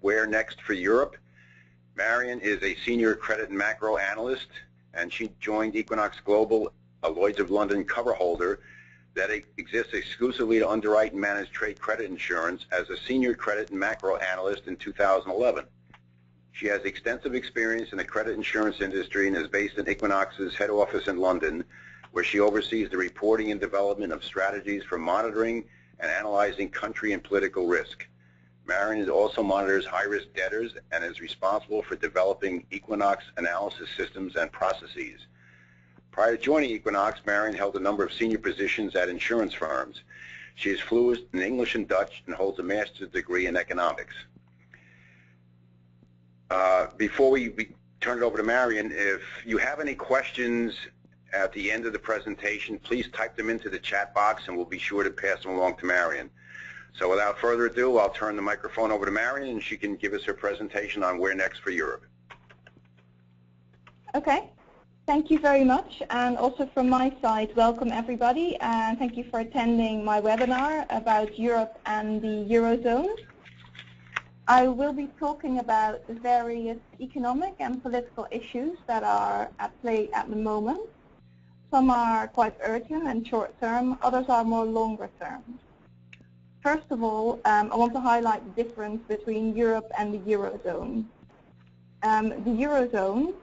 Where Next for Europe. Marion is a senior credit and macro analyst, and she joined Equinox Global, a Lloyd's of London cover holder that exists exclusively to underwrite and manage trade credit insurance, as a senior credit and macro analyst in 2011. She has extensive experience in the credit insurance industry and is based in Equinox's head office in London, where she oversees the reporting and development of strategies for monitoring and analyzing country and political risk. Marion also monitors high-risk debtors and is responsible for developing Equinox analysis systems and processes. Prior to joining Equinox, Marion held a number of senior positions at insurance firms. She is fluent in English and Dutch and holds a master's degree in economics. Before we turn it over to Marion, if you have any questions at the end of the presentation, please type them into the chat box and we'll be sure to pass them along to Marion. So without further ado, I'll turn the microphone over to Marion and she can give us her presentation on Where Next for Europe. Okay, thank you very much, and also from my side, welcome everybody, and thank you for attending my webinar about Europe and the Eurozone. I will be talking about the various economic and political issues that are at play at the moment. Some are quite urgent and short term, others are more longer term. First of all, I want to highlight the difference between Europe and the Eurozone. The Eurozone,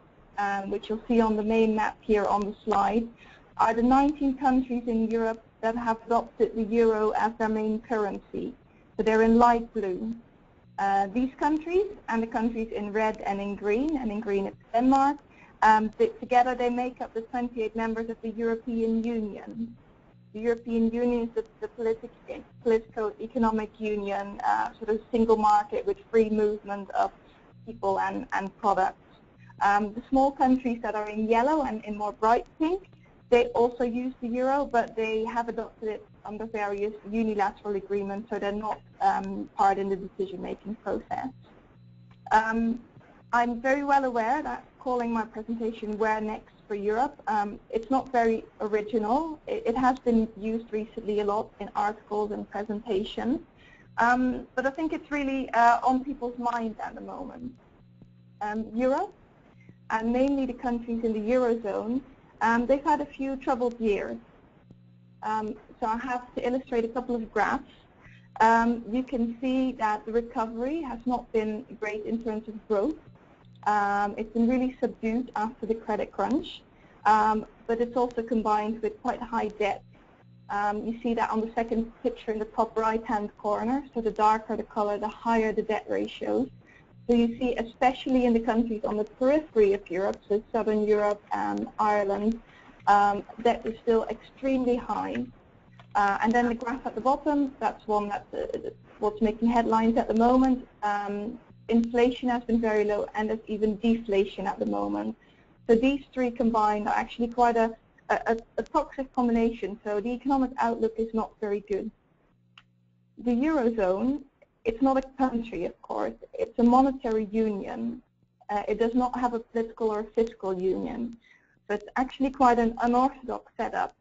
which you'll see on the main map here on the slide, are the 19 countries in Europe that have adopted the euro as their main currency. So they're in light blue. These countries and the countries in red and in green it's Denmark, together they make up the 28 members of the European Union. The European Union is the political economic union, sort of single market with free movement of people and products. The small countries that are in yellow and in more bright pink, they also use the euro, but they have adopted it under various unilateral agreements, so they're not part in the decision-making process. I'm very well aware that calling my presentation Where Next for Europe, it's not very original. It has been used recently a lot in articles and presentations, but I think it's really on people's minds at the moment. Europe, and mainly the countries in the Eurozone, they've had a few troubled years. So I have to illustrate a couple of graphs. You can see that the recovery has not been great in terms of growth. It's been really subdued after the credit crunch, but it's also combined with quite high debt. You see that on the second picture in the top right-hand corner. So the darker the color, the higher the debt ratios. So you see, especially in the countries on the periphery of Europe, so Southern Europe and Ireland, debt is still extremely high. And then the graph at the bottom, that's one that's what's making headlines at the moment. Inflation has been very low, and there's even deflation at the moment. So these three combined are actually quite a toxic combination. So the economic outlook is not very good. The Eurozone, it's not a country, of course. It's a monetary union. It does not have a political or a fiscal union. So it's actually quite an unorthodox setup.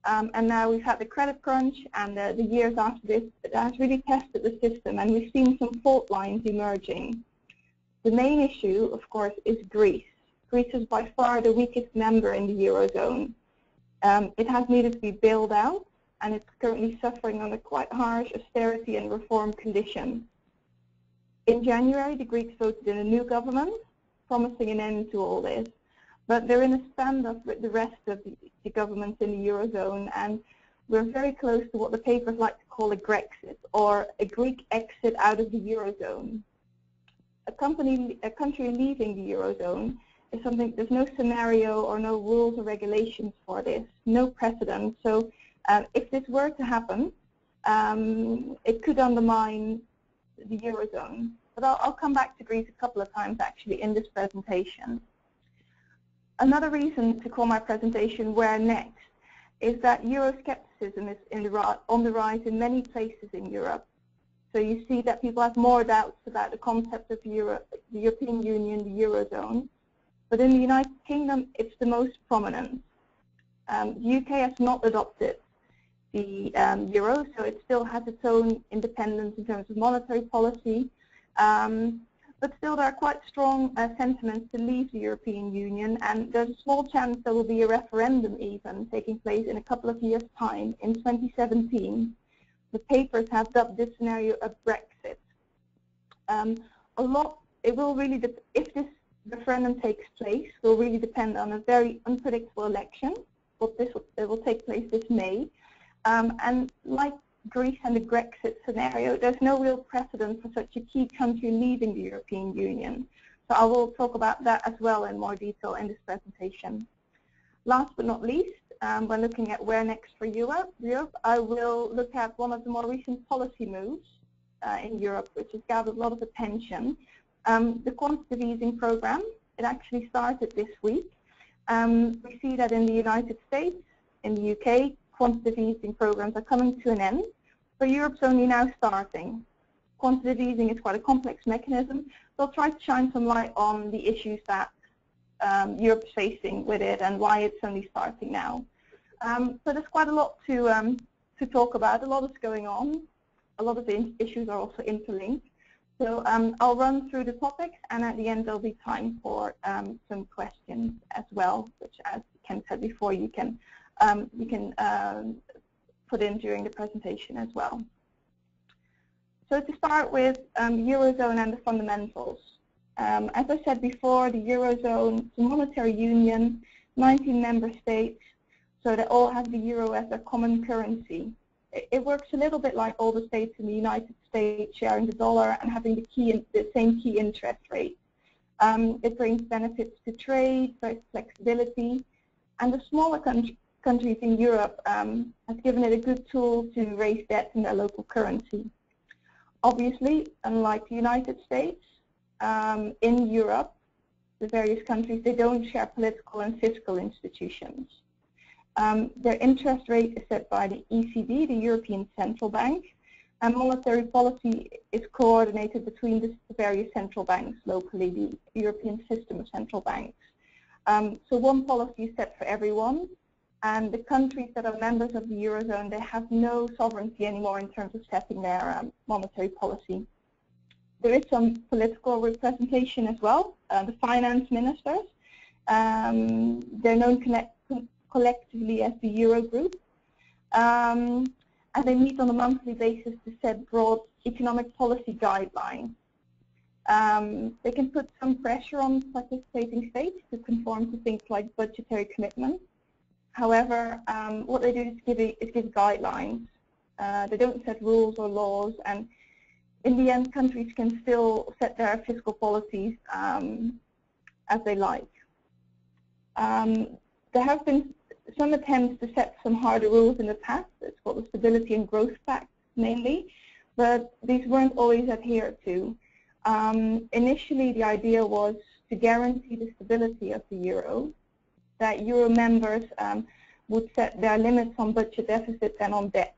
And now we've had the credit crunch, and the years after this, it has really tested the system, and we've seen some fault lines emerging. The main issue, of course, is Greece. Greece is by far the weakest member in the Eurozone. It has needed to be bailed out, and it's currently suffering under quite harsh austerity and reform conditions. In January, the Greeks voted in a new government, promising an end to all this. But they're in a standoff with the rest of the governments in the Eurozone, and we're very close to what the papers like to call a Grexit, or a Greek exit out of the Eurozone. A country leaving the Eurozone is something, there's no scenario or no rules or regulations for this, no precedent. So if this were to happen, it could undermine the Eurozone. But I'll come back to Greece a couple of times actually in this presentation. Another reason to call my presentation Where Next is that Euroscepticism is on the rise in many places in Europe. So you see that people have more doubts about the concept of Europe, the European Union, the Eurozone. But in the United Kingdom, it's the most prominent. The UK has not adopted the euro, so it still has its own independence in terms of monetary policy. But still, there are quite strong sentiments to leave the European Union, and there's a small chance there will be a referendum even taking place in a couple of years' time in 2017. The papers have dubbed this scenario a Brexit. It will really, if this referendum takes place, will really depend on a very unpredictable election. It will take place this May, and like Greece and the Brexit scenario, there's no real precedent for such a key country leaving the European Union. So I will talk about that as well in more detail in this presentation. Last but not least, when looking at where next for Europe, I will look at one of the more recent policy moves in Europe, which has gathered a lot of attention. The quantitative easing program, it actually started this week. We see that in the United States, in the UK, quantitative easing programs are coming to an end, but Europe's only now starting. Quantitative easing is quite a complex mechanism. We'll try to shine some light on the issues that Europe's facing with it and why it's only starting now. So there's quite a lot to talk about. A lot is going on. A lot of the issues are also interlinked. So I'll run through the topics, and at the end there'll be time for some questions as well, which, as Ken said before, you can put in during the presentation as well. So to start with, Eurozone and the fundamentals. As I said before, the Eurozone is a monetary union, 19 member states, so they all have the euro as their common currency. It works a little bit like all the states in the United States sharing the dollar and having the same key interest rate. It brings benefits to trade, flexibility, and the smaller countries in Europe has given it a good tool to raise debt in their local currency. Obviously, unlike the United States, in Europe, the various countries, they don't share political and fiscal institutions. Their interest rate is set by the ECB, the European Central Bank, and monetary policy is coordinated between the various central banks locally, the European system of central banks. So one policy is set for everyone, and the countries that are members of the Eurozone, they have no sovereignty anymore in terms of setting their monetary policy. There is some political representation as well. The finance ministers, they're known collectively as the Eurogroup, and they meet on a monthly basis to set broad economic policy guidelines. They can put some pressure on participating states to conform to things like budgetary commitments. However, what they do is give guidelines. They don't set rules or laws, and in the end, countries can still set their fiscal policies as they like. There have been some attempts to set some harder rules in the past. It's called the Stability and Growth Pact, mainly, but these weren't always adhered to. Initially, the idea was to guarantee the stability of the euro, that euro members would set their limits on budget deficits and on debt,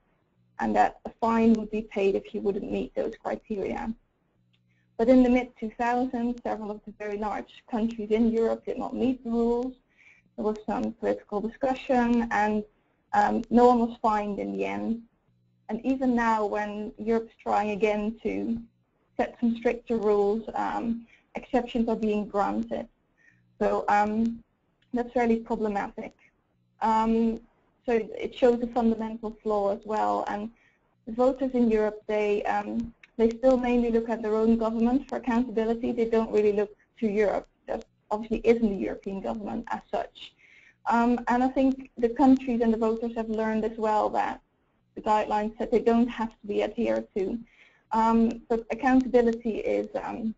and that a fine would be paid if you wouldn't meet those criteria. But in the mid-2000s, several of the very large countries in Europe did not meet the rules. There was some political discussion, and no one was fined in the end. And even now, when Europe's trying again to set some stricter rules, exceptions are being granted. So that's really problematic. So it shows a fundamental flaw as well. And the voters in Europe, they still mainly look at their own government for accountability. They don't really look to Europe. That obviously isn't the European government as such. And I think the countries and the voters have learned as well that the guidelines that they don't have to be adhered to. So accountability is an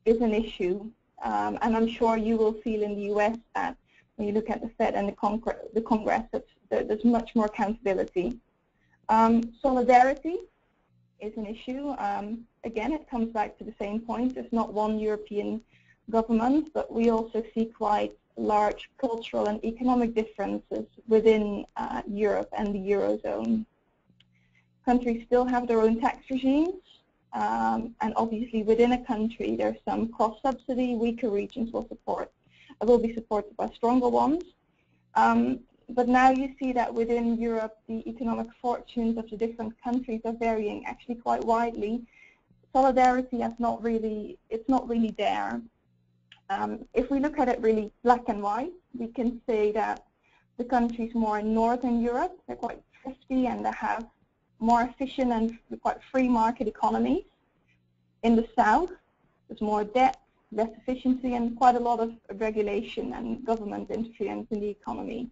issue. And I'm sure you will feel in the US that when you look at the Fed and the Congress, there's much more accountability. Solidarity is an issue. Again, it comes back to the same point. There's not one European government, but we also see quite large cultural and economic differences within Europe and the Eurozone. Countries still have their own tax regimes, and obviously within a country there's some cross-subsidy. Weaker regions will be supported by stronger ones. But now you see that within Europe the economic fortunes of the different countries are varying actually quite widely. solidarity has not really, it's not really there. If we look at it really black and white, we can say that the countries more in Northern Europe, they're quite thrifty and they have more efficient and quite free market economies. In the South, there's more debt, less efficiency, and quite a lot of regulation and government interference in the economy.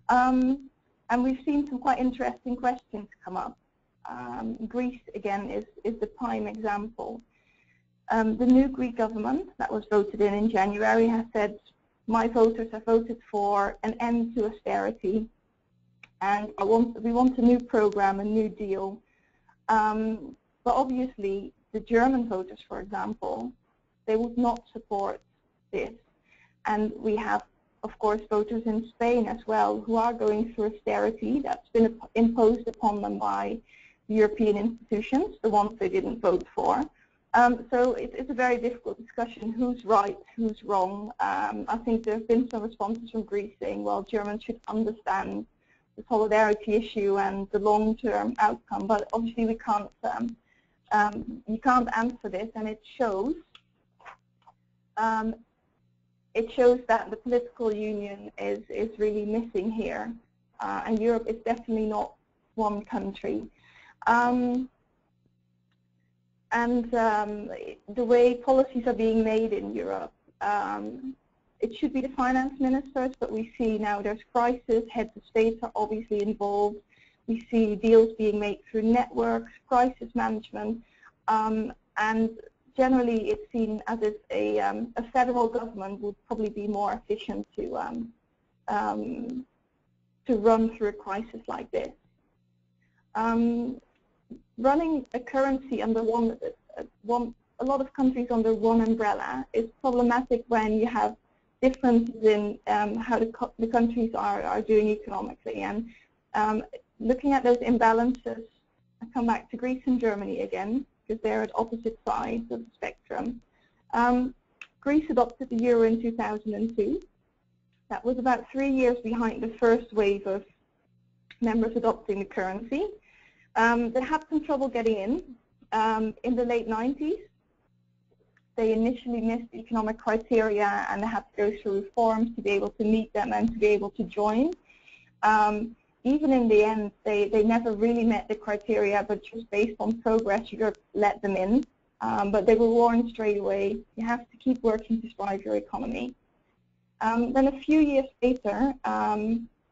And we've seen some quite interesting questions come up. Greece, again, is the prime example. The new Greek government that was voted in January has said, my voters have voted for an end to austerity, and we want a new program, a new deal. But obviously, the German voters, for example, they would not support this. And we have, of course, voters in Spain as well who are going through austerity that's been imposed upon them by the European institutions, the ones they didn't vote for. So it's a very difficult discussion, who's right, who's wrong. I think there have been some responses from Greece saying, well, Germans should understand the solidarity issue and the long-term outcome, but obviously we can't, you can't answer this, and it shows that the political union is really missing here, and Europe is definitely not one country. And the way policies are being made in Europe, it should be the finance ministers, but we see now there's crisis, heads of states are obviously involved. We see deals being made through networks, crisis management, and generally it's seen as if a federal government would probably be more efficient to run through a crisis like this. Running a currency under a lot of countries under one umbrella is problematic when you have differences in how the countries are doing economically. And looking at those imbalances, I come back to Greece and Germany again, because they're at opposite sides of the spectrum. Greece adopted the euro in 2002. That was about 3 years behind the first wave of members adopting the currency. They had some trouble getting in the late 90s. They initially missed the economic criteria and they had to go through reforms to be able to meet them and to be able to join. Even in the end, they never really met the criteria, but just based on progress, Europe let them in. But they were warned straight away, you have to keep working to drive your economy. Then a few years later,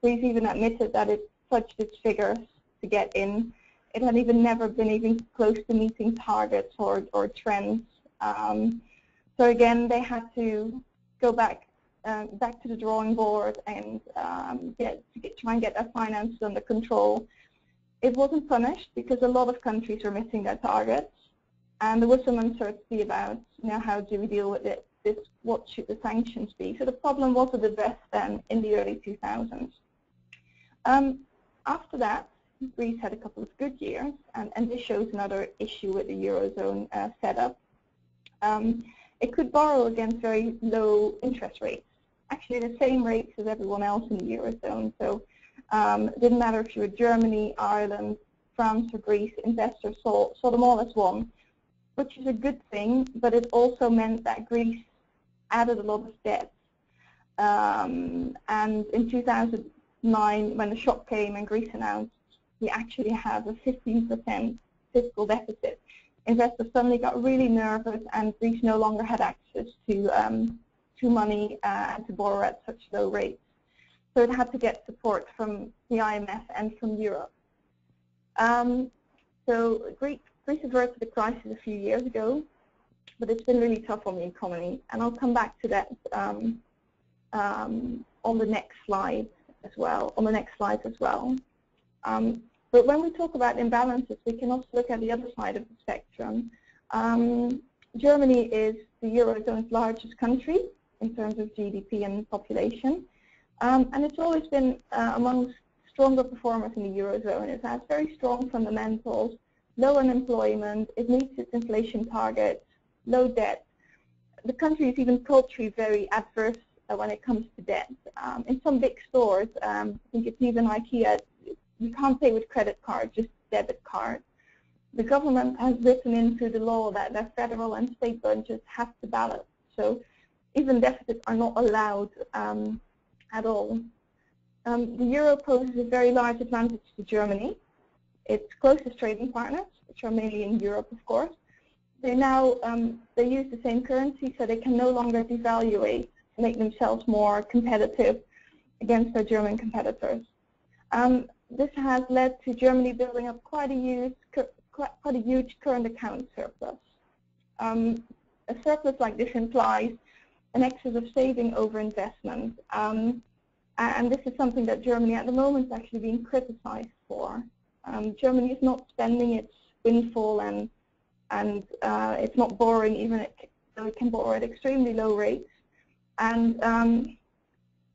Greece even admitted that it fudged its figures to get in. It had never been even close to meeting targets or trends. So again, they had to go back to the drawing board and try and get their finances under control. It wasn't punished because a lot of countries were missing their targets, and there was some uncertainty about how do we deal with it. What should the sanctions be? So the problem wasn't addressed then in the early 2000s. After that, Greece had a couple of good years, and this shows another issue with the Eurozone setup. It could borrow against very low interest rates, actually the same rates as everyone else in the Eurozone. So it didn't matter if you were Germany, Ireland, France, or Greece, investors saw them all as one, which is a good thing, but it also meant that Greece added a lot of debt. And in 2009, when the shock came and Greece announced we actually have a 15% fiscal deficit, investors suddenly got really nervous, and Greece no longer had access to money and to borrow at such low rates. So it had to get support from the IMF and from Europe. So Greece averted the crisis a few years ago, but it's been really tough on the economy, and I'll come back to that on the next slide as well. But when we talk about imbalances, we can also look at the other side of the spectrum. Germany is the Eurozone's largest country in terms of GDP and population, and it's always been among stronger performers in the Eurozone. It has very strong fundamentals, low unemployment, it meets its inflation targets, low debt. The country is even culturally very adverse when it comes to debt. In some big stores, I think it's even IKEA, you can't pay with credit card, just debit card. the government has written into the law that their federal and state budgets have to balance. So even deficits are not allowed at all. The euro poses a very large advantage to Germany. Its closest trading partners, which are mainly in Europe, of course, they now they use the same currency, so they can no longer devaluate to make themselves more competitive against their German competitors. This has led to Germany building up quite a huge current account surplus. A surplus like this implies an excess of saving over investment, and this is something that Germany at the moment is actually being criticized for. Germany is not spending its windfall, and it's not borrowing, even though it can borrow at extremely low rates. And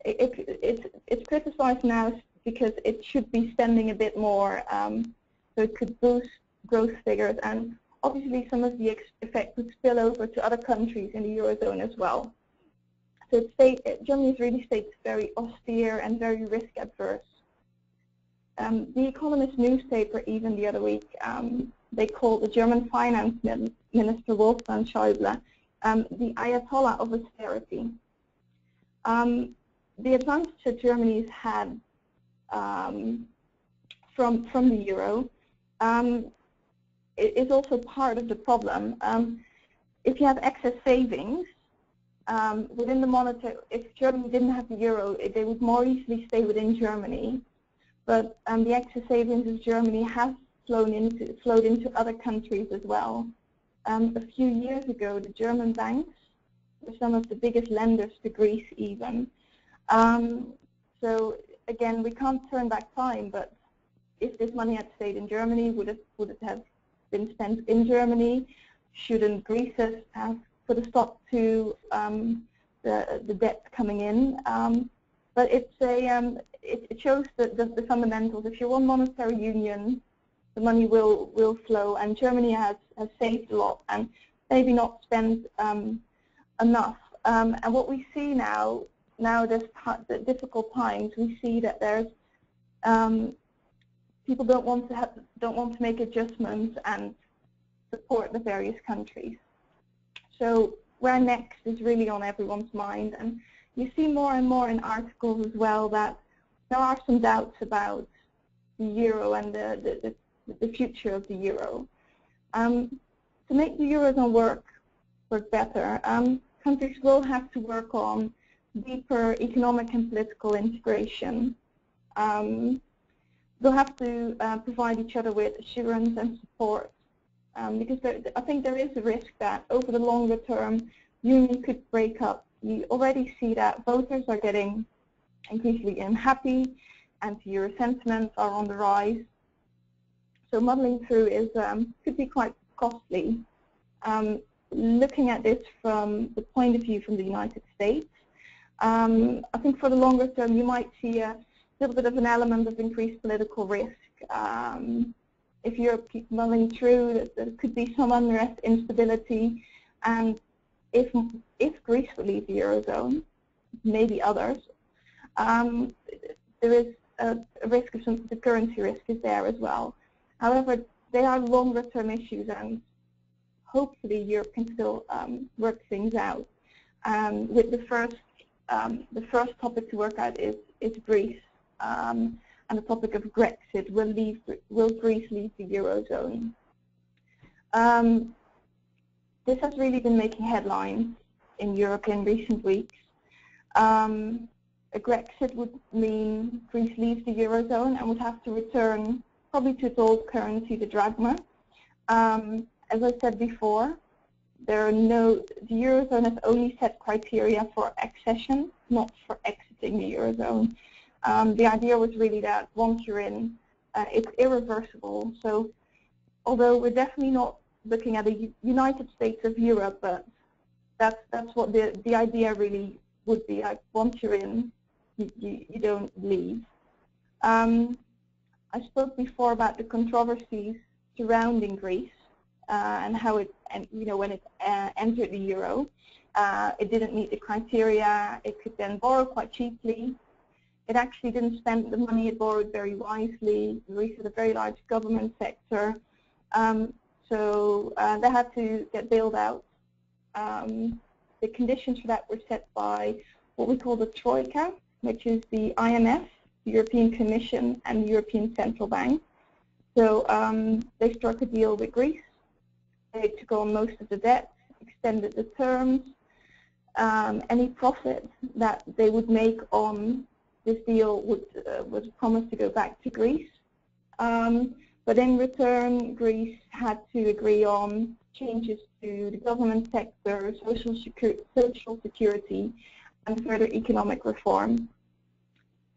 it's criticized now because it should be spending a bit more, so it could boost growth figures, and obviously some of the effect would spill over to other countries in the Eurozone as well. So Germany really stays very austere and very risk adverse. The Economist newspaper, even the other week, they called the German finance minister Wolfgang Schäuble the Ayatollah of austerity. The advantage that Germany has had from the euro is also part of the problem. If you have excess savings within the monetary, if Germany didn't have the euro, they would more easily stay within Germany. But the excess savings of Germany have flowed into other countries as well. A few years ago, the German banks were some of the biggest lenders to Greece even. So again, we can't turn back time, but if this money had stayed in Germany, would it have been spent in Germany? Shouldn't Greece have put a stop to the debt coming in? But it shows the fundamentals. If you want monetary union, the money will flow, and Germany has saved a lot and maybe not spent enough. And what we see now there's the difficult times, we see that there's people don't want to make adjustments and support the various countries. So where next is really on everyone's mind, and you see more and more in articles as well that there are some doubts about the euro and the future of the euro. To make the eurozone work better, countries will have to work on deeper economic and political integration. They'll have to provide each other with assurance and support, because I think there is a risk that over the longer term, union could break up. You already see that voters are getting increasingly unhappy, anti-euro sentiments are on the rise. So modeling through could be quite costly. Looking at this from the point of view from the United States, I think for the longer term you might see a little bit of an element of increased political risk. If Europe keeps modeling through, there could be some unrest, instability, and if Greece will leave the Eurozone, maybe others, there is a risk of the currency risk is there as well. However, they are longer term issues, and hopefully Europe can still work things out. With the first topic to work out is Greece, and the topic of Brexit. Will Greece leave the Eurozone? This has really been making headlines in Europe in recent weeks. A Brexit would mean Greece leaves the Eurozone and would have to return probably to its old currency, the drachma. As I said before, the Eurozone has only set criteria for accession, not for exiting the Eurozone. The idea was really that once you're in, it's irreversible. So although we're definitely not looking at the United States of Europe, but that's what the idea really would be. Like once you're in, you don't leave. I spoke before about the controversies surrounding Greece and how when it entered the euro, it didn't meet the criteria. It could then borrow quite cheaply. It actually didn't spend the money it borrowed very wisely. Greece had a very large government sector. So they had to get bailed out. The conditions for that were set by what we call the Troika, which is the IMF, the European Commission, and the European Central Bank. So they struck a deal with Greece. They took on most of the debt, extended the terms. Any profit that they would make on this deal was promised to go back to Greece. But in return, Greece had to agree on changes to the government sector, social security, and further economic reform.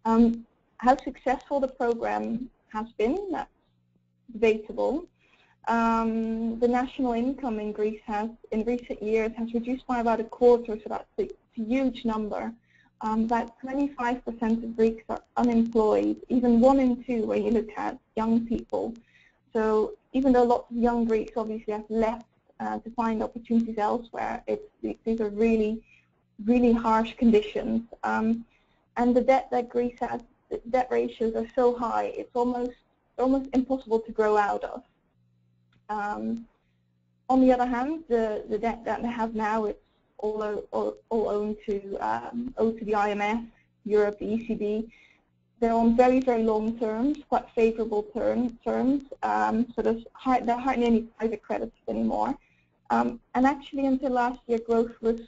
How successful the program has been, that's debatable. The national income in Greece in recent years, has reduced by about a quarter, so that's a huge number. About 25% of Greeks are unemployed, even 1 in 2 when you look at young people. So even though lots of young Greeks obviously have left to find opportunities elsewhere, these are really, really harsh conditions. And the debt that Greece has, the debt ratios are so high, it's almost impossible to grow out of. On the other hand, the debt that they have now, it's all owed to the IMF, Europe, the ECB. They're on very, very long terms, quite favorable terms. So there hardly any private credits anymore. And actually, until last year, growth was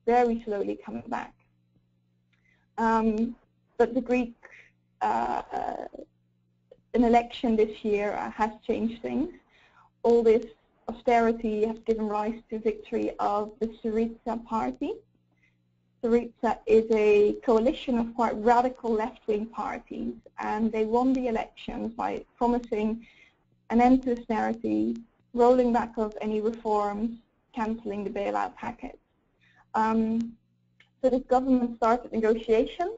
very slowly coming back. But the Greek an election this year has changed things. All this austerity has given rise to victory of the Syriza party. Syriza is a coalition of quite radical left-wing parties, and they won the elections by promising an end to austerity, rolling back of any reforms, cancelling the bailout package. So this government started negotiations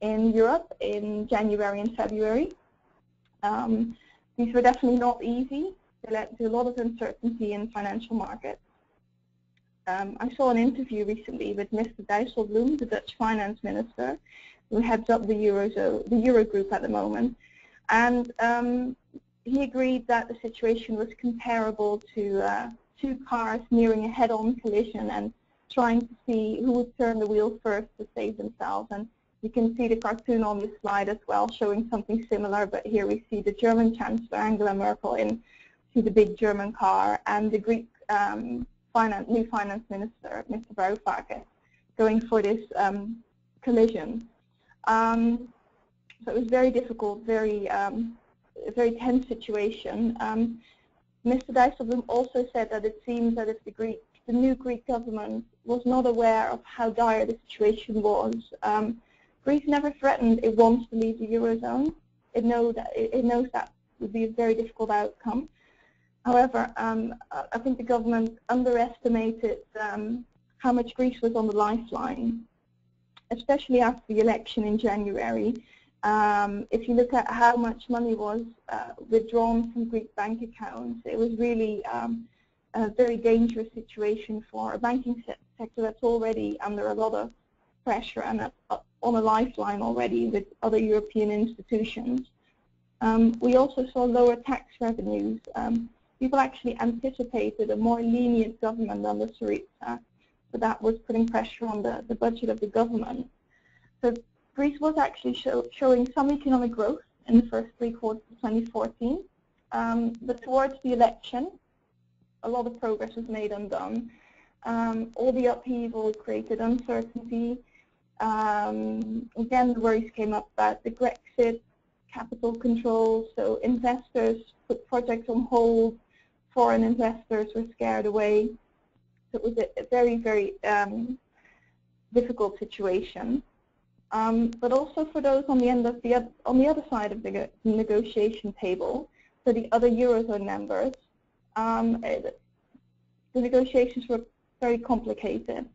in Europe in January and February. These were definitely not easy. They led to a lot of uncertainty in financial markets. I saw an interview recently with Mr. Dijsselbloem, the Dutch finance minister, who heads up the Eurogroup at the moment, and he agreed that the situation was comparable to 2 cars nearing a head-on collision and trying to see who would turn the wheel first to save themselves. And you can see the cartoon on this slide as well, showing something similar, but here we see the German Chancellor Angela Merkel in the big German car, and the Greek new finance minister, Mr. Varoufakis, going for this collision. So it was very difficult, a very tense situation. Mr. Dijsselbloem also said that it seems that if the new Greek government was not aware of how dire the situation was. Greece never threatened it wants to leave the Eurozone. It knows that would be a very difficult outcome. However, I think the government underestimated how much Greece was on the lifeline, especially after the election in January. If you look at how much money was withdrawn from Greek bank accounts, it was really a very dangerous situation for a banking sector that's already under a lot of pressure and on a lifeline already with other European institutions. We also saw lower tax revenues. People actually anticipated a more lenient government under Syriza, so that was putting pressure on the budget of the government. So Greece was actually showing some economic growth in the first 3 quarters of 2014, but towards the election, a lot of progress was made undone. All the upheaval created uncertainty. Again, the worries came up about the Brexit, capital controls, so investors put projects on hold, foreign investors were scared away. So it was a very, very difficult situation. But also for those on the other side of the negotiation table, so the other Eurozone members, the negotiations were very complicated.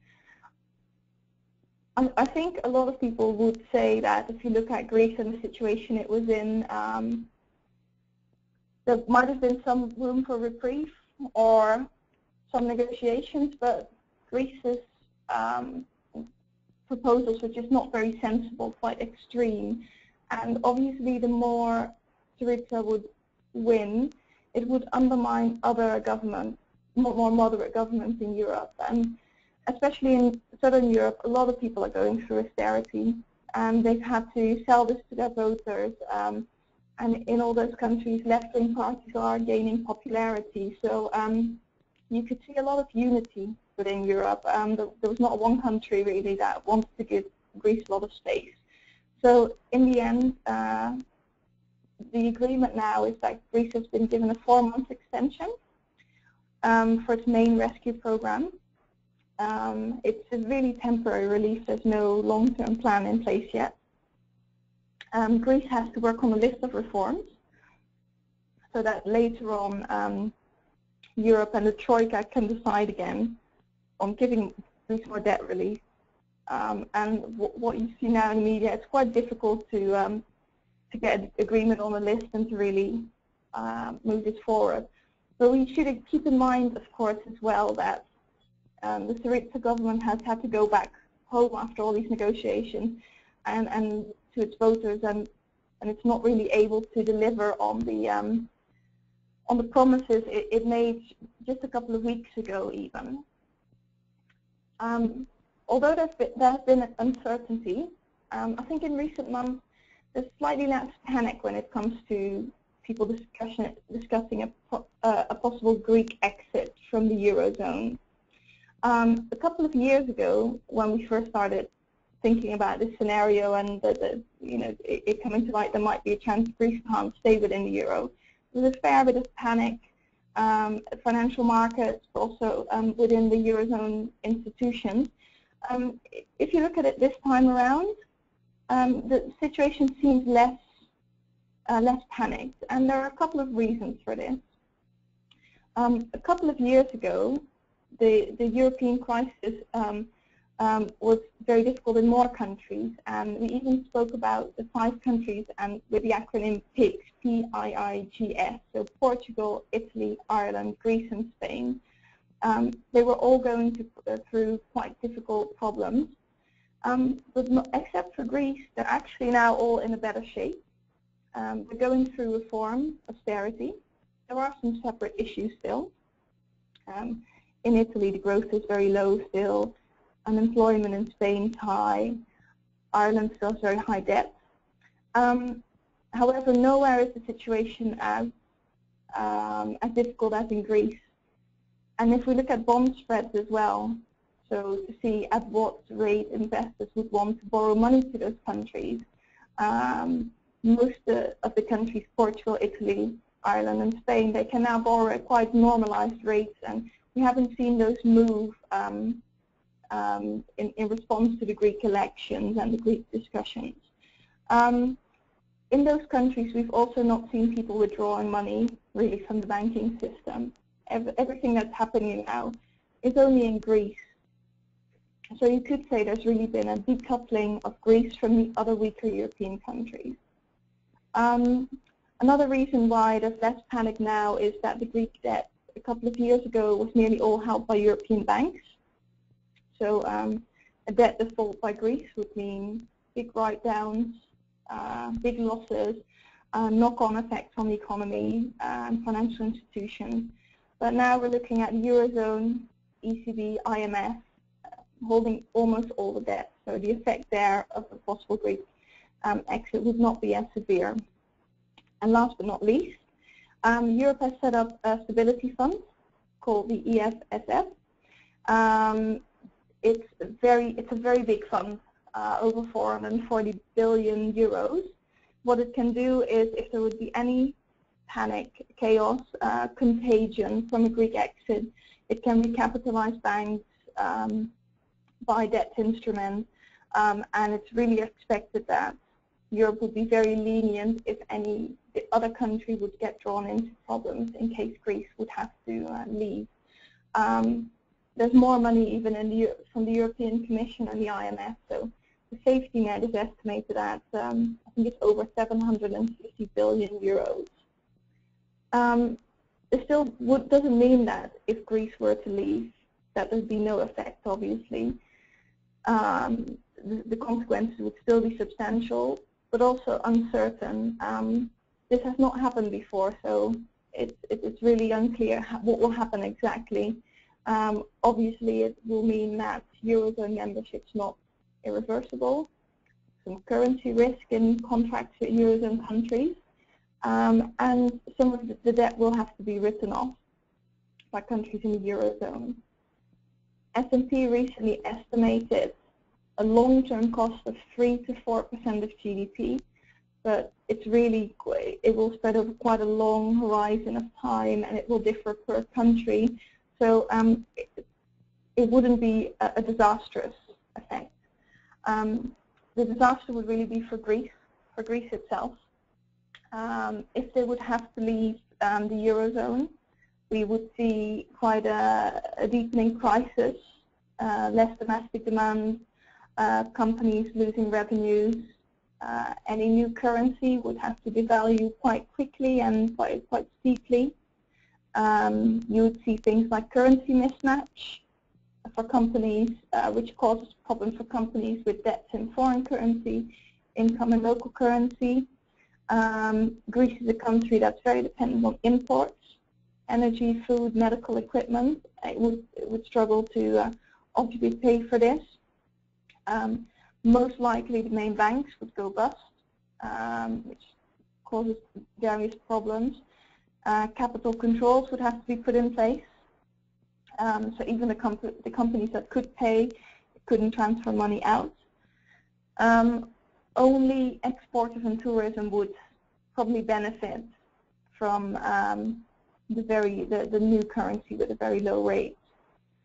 I think a lot of people would say that if you look at Greece and the situation it was in, there might have been some room for reprieve or some negotiations, but Greece's proposals were just not very sensible, quite extreme. And obviously the more Syriza would win, it would undermine other governments, more moderate governments in Europe. And especially in Southern Europe, a lot of people are going through austerity, and they've had to sell this to their voters. And in all those countries, left-wing parties are gaining popularity. So you could see a lot of unity within Europe. There was not one country really that wanted to give Greece a lot of space. So in the end, the agreement now is that Greece has been given a 4-month extension for its main rescue program. It's a really temporary relief. There's no long-term plan in place yet. Greece has to work on a list of reforms so that later on Europe and the Troika can decide again on giving Greece more debt relief. And what you see now in the media, it's quite difficult to get an agreement on a list and to really move this forward. But we should keep in mind, of course, as well that the Syriza government has had to go back home after all these negotiations and to its voters, and it's not really able to deliver on the promises it made just a couple of weeks ago even. Although there has been uncertainty, I think in recent months there's slightly less panic when it comes to people discussing a possible Greek exit from the Eurozone. A couple of years ago, when we first started thinking about this scenario and it coming to light there might be a chance Greece can't stay within the euro, there was a fair bit of panic, financial markets, but also within the Eurozone institutions. If you look at it this time around, the situation seems less panicked, and there are a couple of reasons for this. A couple of years ago, the European crisis was very difficult in more countries, and we even spoke about the 5 countries and with the acronym PIIGS, P-I-I-G-S, so Portugal, Italy, Ireland, Greece, and Spain. They were all going through quite difficult problems, but except for Greece, they're actually now all in a better shape. They're going through reform, austerity. There are some separate issues still. In Italy, the growth is very low still. Unemployment in Spain is high. Ireland still has very high debt. However, nowhere is the situation as difficult as in Greece. And if we look at bond spreads as well, so to see at what rate investors would want to borrow money to those countries, most of the countries, Portugal, Italy, Ireland, and Spain, they can now borrow at quite normalized rates, and we haven't seen those move in response to the Greek elections and the Greek discussions. In those countries, we've also not seen people withdrawing money really from the banking system. Everything that's happening now is only in Greece. So you could say there's really been a decoupling of Greece from the other weaker European countries. Another reason why there's less panic now is that the Greek debt a couple of years ago was nearly all held by European banks. So a debt default by Greece would mean big write-downs, big losses, knock-on effects on the economy and financial institutions. But now we're looking at Eurozone, ECB, IMF, holding almost all the debt. So the effect there of a possible Greek exit would not be as severe. And last but not least, Europe has set up a stability fund called the EFSF. It's a very big fund, over 440 billion euros. What it can do is, if there would be any panic, chaos, contagion from a Greek exit, it can recapitalize banks, buy debt instruments, and it's really expected that Europe would be very lenient if any other country would get drawn into problems in case Greece would have to leave. There's more money even from the European Commission and the IMF, so the safety net is estimated at, I think it's over 750 billion euros. It still doesn't mean that if Greece were to leave, that there'd be no effect, obviously. The consequences would still be substantial, but also uncertain. This has not happened before, so it's really unclear what will happen exactly. Obviously, it will mean that Eurozone membership is not irreversible. Some currency risk in contracts with Eurozone countries, and some of the debt will have to be written off by countries in the Eurozone. S&P recently estimated a long-term cost of 3 to 4% of GDP, but it will spread over quite a long horizon of time, and it will differ per country. So it wouldn't be a disastrous effect. The disaster would really be for Greece itself. If they would have to leave the Eurozone, we would see quite a deepening crisis, less domestic demand, companies losing revenues. Any new currency would have to devalue quite quickly and quite steeply. You would see things like currency mismatch for companies, which causes problems for companies with debts in foreign currency, income in local currency. Greece is a country that's very dependent on imports, energy, food, medical equipment. It would struggle to obviously pay for this. Most likely the main banks would go bust, which causes various problems. Capital controls would have to be put in place. So even the companies that could pay couldn't transfer money out. Only exporters and tourism would probably benefit from the new currency with a very low rate.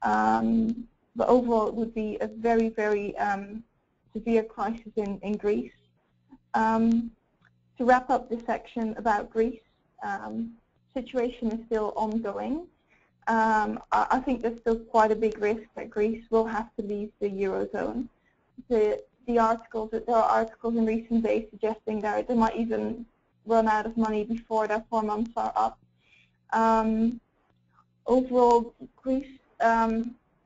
But overall, it would be a very, very severe crisis in Greece. To wrap up this section about Greece, situation is still ongoing. I think there's still quite a big risk that Greece will have to leave the Eurozone. There are articles in recent days suggesting that they might even run out of money before their 4 months are up. Overall, Greece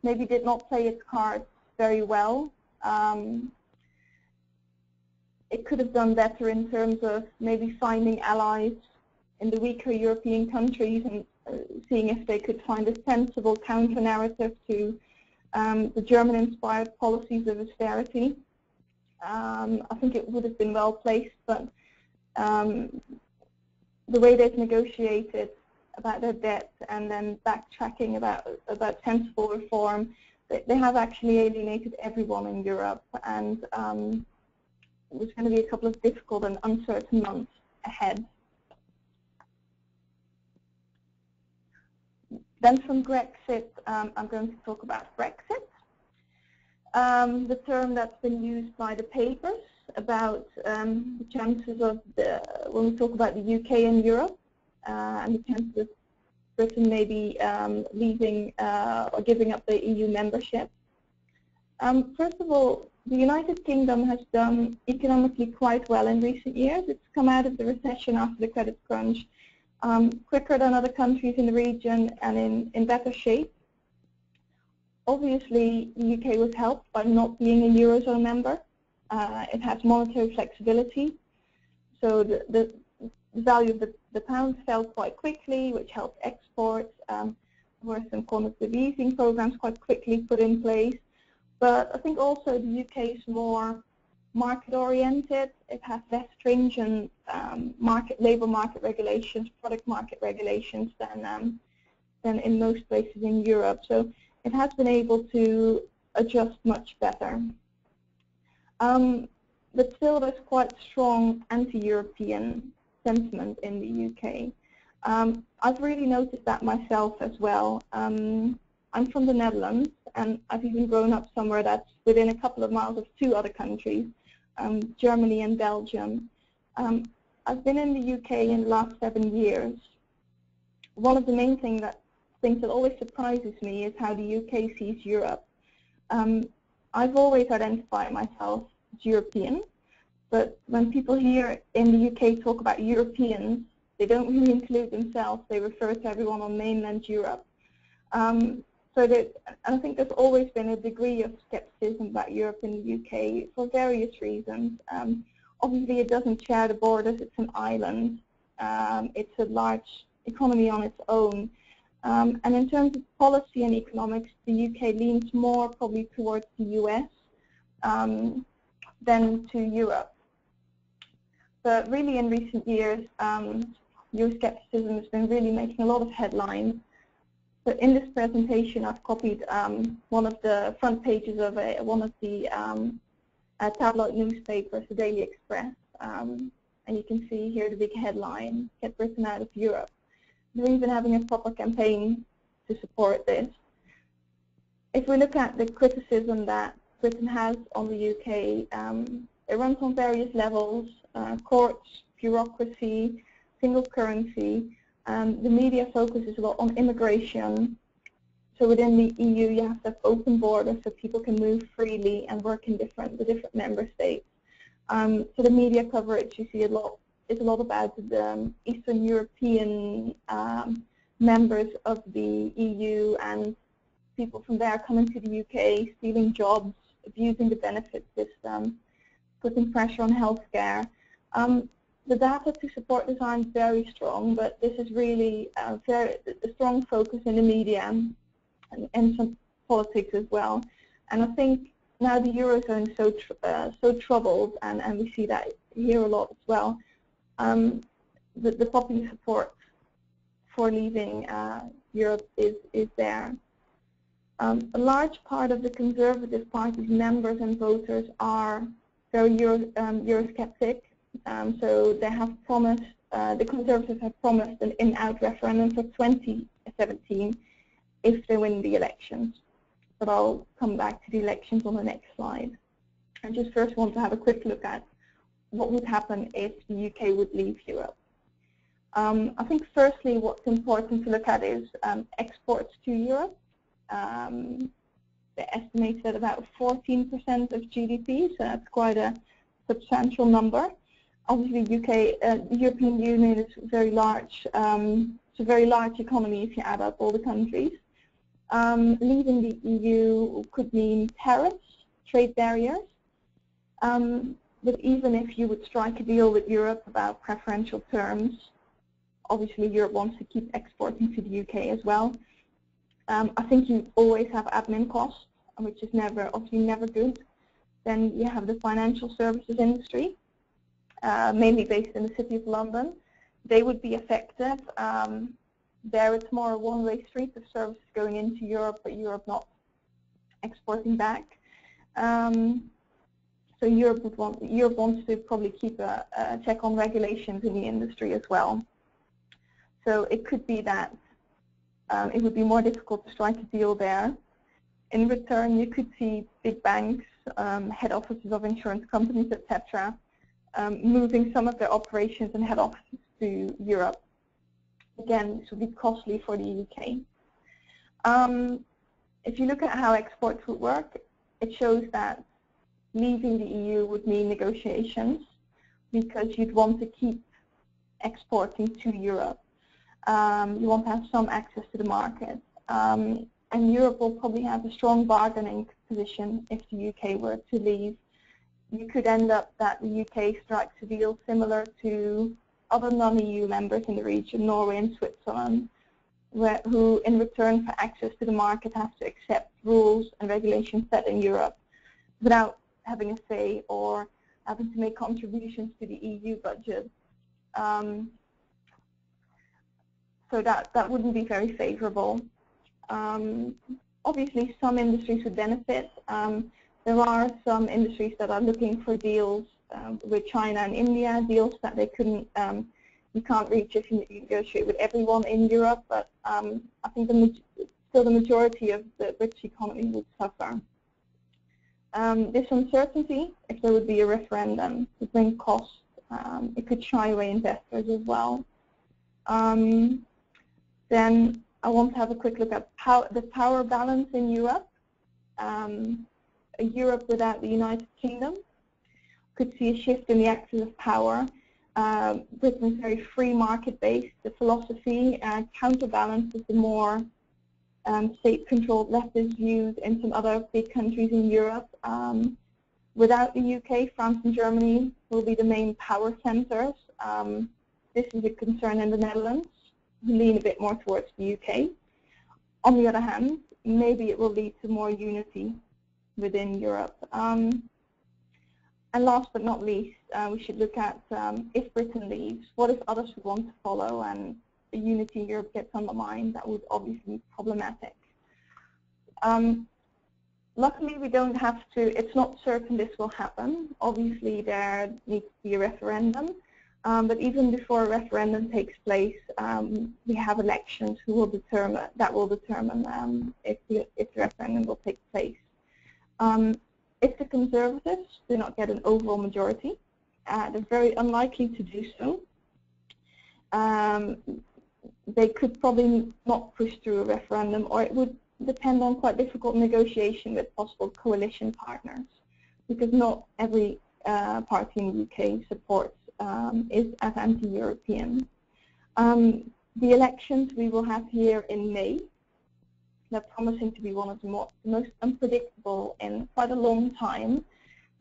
maybe did not play its cards very well. It could have done better in terms of maybe finding allies in the weaker European countries and seeing if they could find a sensible counter-narrative to the German-inspired policies of austerity. I think it would have been well placed, but the way they've negotiated about their debt and then backtracking about sensible reform, they have actually alienated everyone in Europe, and there's going to be a couple of difficult and uncertain months ahead. Then from Grexit, I'm going to talk about Brexit, the term that's been used by the papers about the chances of when we talk about the UK and Europe, and the chances of Britain maybe leaving or giving up the EU membership. First of all, the United Kingdom has done economically quite well in recent years. It's come out of the recession after the credit crunch quicker than other countries in the region and in better shape. Obviously, the UK was helped by not being a Eurozone member. It has monetary flexibility, so the value of the pound fell quite quickly, which helped exports. There were some quantitative easing programs quite quickly put in place. But I think also the UK is more market-oriented. It has less stringent labour market regulations, product market regulations than in most places in Europe. So it has been able to adjust much better. But still, there's quite strong anti-European sentiment in the UK. I've really noticed that myself as well. I'm from the Netherlands, and I've even grown up somewhere that's within a couple of miles of 2 other countries, Germany and Belgium. I've been in the UK in the last 7 years. One of the main things that always surprises me is how the UK sees Europe. I've always identified myself as European, but when people here in the UK talk about Europeans, they don't really include themselves. They refer to everyone on mainland Europe. And I think there's always been a degree of skepticism about Europe in the UK for various reasons. Obviously, it doesn't share the borders. It's an island. It's a large economy on its own. And in terms of policy and economics, the UK leans more probably towards the US than to Europe. But really in recent years, Euroscepticism has been really making a lot of headlines. So in this presentation, I've copied one of the front pages of one of the tabloid newspapers, the Daily Express, and you can see here the big headline, "Get Britain out of Europe." They're even having a proper campaign to support this. If we look at the criticism that Britain has on the UK, it runs on various levels, courts, bureaucracy, single currency. The media focuses a lot on immigration. So within the EU, you have to have open borders so people can move freely and work in the different member states. So the media coverage you see is a lot about the Eastern European members of the EU and people from there coming to the UK, stealing jobs, abusing the benefit system, putting pressure on healthcare. The data to support this aren't very strong, but this is really a strong focus in the media and some politics as well. And I think now the Eurozone is so troubled, and we see that here a lot as well, the popular support for leaving Europe is there. A large part of the Conservative Party's members and voters are very Eurosceptic. So they have promised, the Conservatives have promised an in-out referendum for 2017 if they win the elections. But I'll come back to the elections on the next slide. I just first want to have a quick look at what would happen if the UK would leave Europe. I think firstly what's important to look at is exports to Europe. They estimate that about 14% of GDP, so that's quite a substantial number. Obviously, the European Union is very large. It's a very large economy if you add up all the countries. Leaving the EU could mean tariffs, trade barriers. But even if you would strike a deal with Europe about preferential terms, obviously Europe wants to keep exporting to the UK as well. I think you always have admin costs, which is obviously never good. Then you have the financial services industry, mainly based in the City of London. They would be affected. There it's more a one-way street of services going into Europe, but Europe not exporting back. So Europe wants to probably keep a check on regulations in the industry as well. So it could be that it would be more difficult to strike a deal there. In return, you could see big banks, head offices of insurance companies, etc., moving some of their operations and head offices to Europe. Again, this would be costly for the UK. If you look at how exports would work, it shows that leaving the EU would mean negotiations because you'd want to keep exporting to Europe. You want to have some access to the market. And Europe will probably have a strong bargaining position if the UK were to leave. You could end up that the UK strikes a deal similar to other non-EU members in the region, Norway and Switzerland, who in return for access to the market have to accept rules and regulations set in Europe without having a say or having to make contributions to the EU budget. So that wouldn't be very favorable. Obviously, some industries would benefit. There are some industries that are looking for deals with China and India, deals that they couldn't, you can't reach if you negotiate with everyone in Europe. But I think still the majority of the British economy would suffer. This uncertainty, if there would be a referendum, would bring costs. It could shy away investors as well. Then I want to have a quick look at the power balance in Europe. A Europe without the United Kingdom could see a shift in the axis of power. Britain is very free market-based. The philosophy counterbalances the more state-controlled leftist views in some other big countries in Europe. Without the UK, France and Germany will be the main power centers. This is a concern in the Netherlands. lean a bit more towards the UK. On the other hand, maybe it will lead to more unity within Europe. And last but not least, we should look at if Britain leaves, what if others would want to follow and the unity in Europe gets undermined? That would obviously be problematic. Luckily, we don't have to, it's not certain this will happen. Obviously, there needs to be a referendum. But even before a referendum takes place, we have elections that will determine if the referendum will take place. If the Conservatives do not get an overall majority, they're very unlikely to do so. They could probably not push through a referendum, or it would depend on quite difficult negotiation with possible coalition partners, because not every party in the UK supports is as anti-European. The elections we will have here in May, they're promising to be one of the most unpredictable in quite a long time.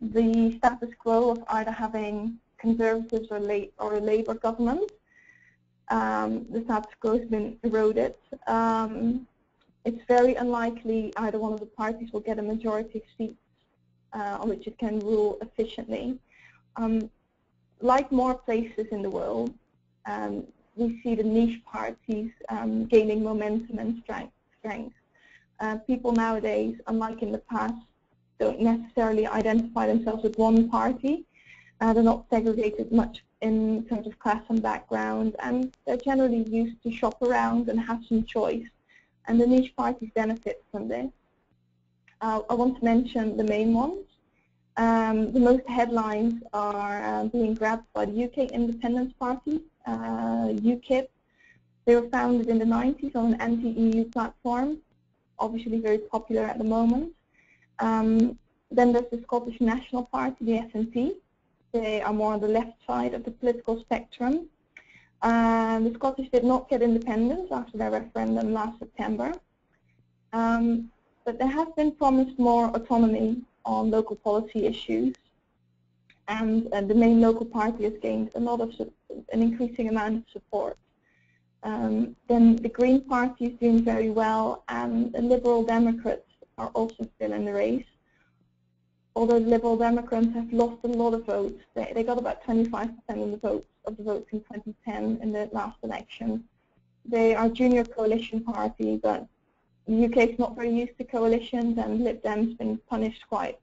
The status quo of either having Conservatives or a Labour government, the status quo has been eroded. It's very unlikely either one of the parties will get a majority of seats on which it can rule efficiently. Like more places in the world, we see the niche parties gaining momentum and strength. People nowadays, unlike in the past, don't necessarily identify themselves with one party. They're not segregated much in terms of class and background, and they're generally used to shop around and have some choice. And the niche parties benefit from this. I want to mention the main ones. The most headlines are being grabbed by the UK Independence Party, UKIP. They were founded in the 90s on an anti-EU platform, obviously very popular at the moment. Then there's the Scottish National Party, the SNP. They are more on the left side of the political spectrum. The Scottish did not get independence after their referendum last September. But there has been promised more autonomy on local policy issues, and the main local party has gained an increasing amount of support. Then the Green Party is doing very well, and the Liberal Democrats are also still in the race. Although the Liberal Democrats have lost a lot of votes, they got about 25% of the votes in 2010 in the last election. They are a junior coalition party, but the UK is not very used to coalitions, and Lib Dem's been punished quite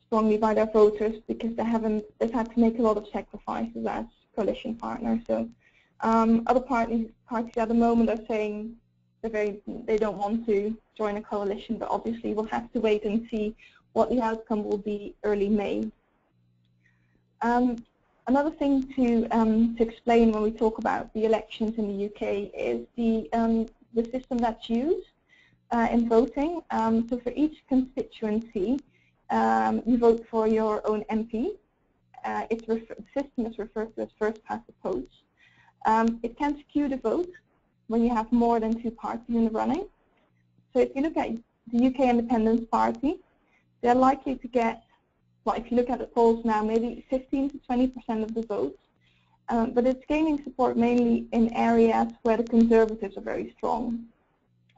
strongly by their voters because they've had to make a lot of sacrifices as coalition partners. So other parties at the moment are saying they don't want to join a coalition, but obviously we'll have to wait and see what the outcome will be early May. Another thing to explain when we talk about the elections in the UK is the system that's used in voting. So for each constituency, you vote for your own MP. The system is referred to as first past the post. It can skew the vote when you have more than two parties in the running. So if you look at the UK Independence Party, they're likely to get, well, if you look at the polls now, maybe 15 to 20% of the votes. But it's gaining support mainly in areas where the Conservatives are very strong.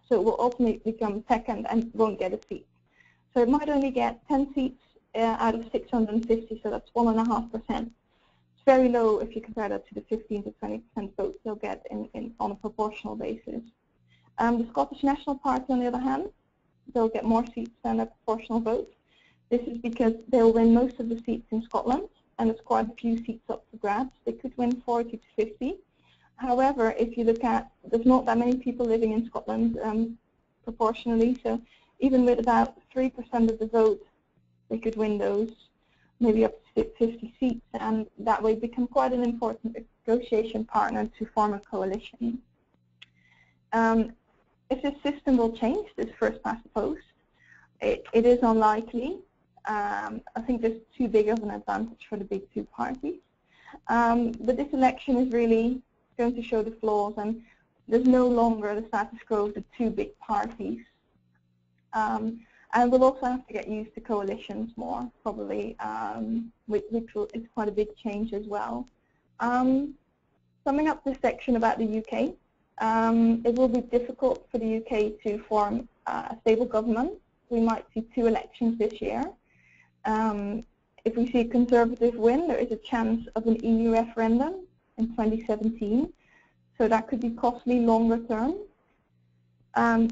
So it will ultimately become second and won't get a seat. So it might only get 10 seats out of 650, so that's 1.5%. It's very low if you compare that to the 15 to 20% votes they'll get on a proportional basis. The Scottish National Party, on the other hand, they'll get more seats than their proportional votes. This is because they'll win most of the seats in Scotland, and there's quite a few seats up for grabs. They could win 40 to 50. However, if you look at, there's not that many people living in Scotland proportionally, so even with about 3% of the vote, they could win those, maybe up to 50 seats, and that way become quite an important negotiation partner to form a coalition. If this system will change, this first past the post, it is unlikely. I think there's too big of an advantage for the big two parties. But this election is really going to show the flaws, and there's no longer the status quo of the two big parties. And we'll also have to get used to coalitions more, probably, which is quite a big change as well. So summing up this section about the UK, it will be difficult for the UK to form a stable government. We might see 2 elections this year. If we see a Conservative win, there is a chance of an EU referendum in 2017, so that could be costly longer term.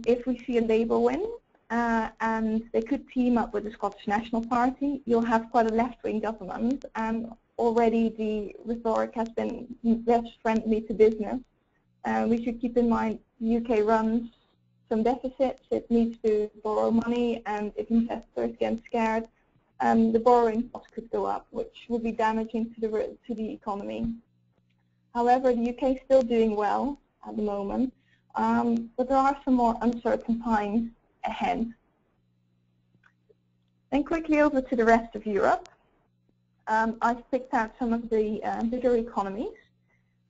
If we see a Labour win, and they could team up with the Scottish National Party, you'll have quite a left-wing government, and already the rhetoric has been less friendly to business. We should keep in mind the UK runs some deficits, it needs to borrow money, and if investors get scared, the borrowing costs could go up, which will be damaging to the economy. However, the UK is still doing well at the moment, but there are some more uncertain times ahead. Then quickly over to the rest of Europe. I've picked out some of the bigger economies.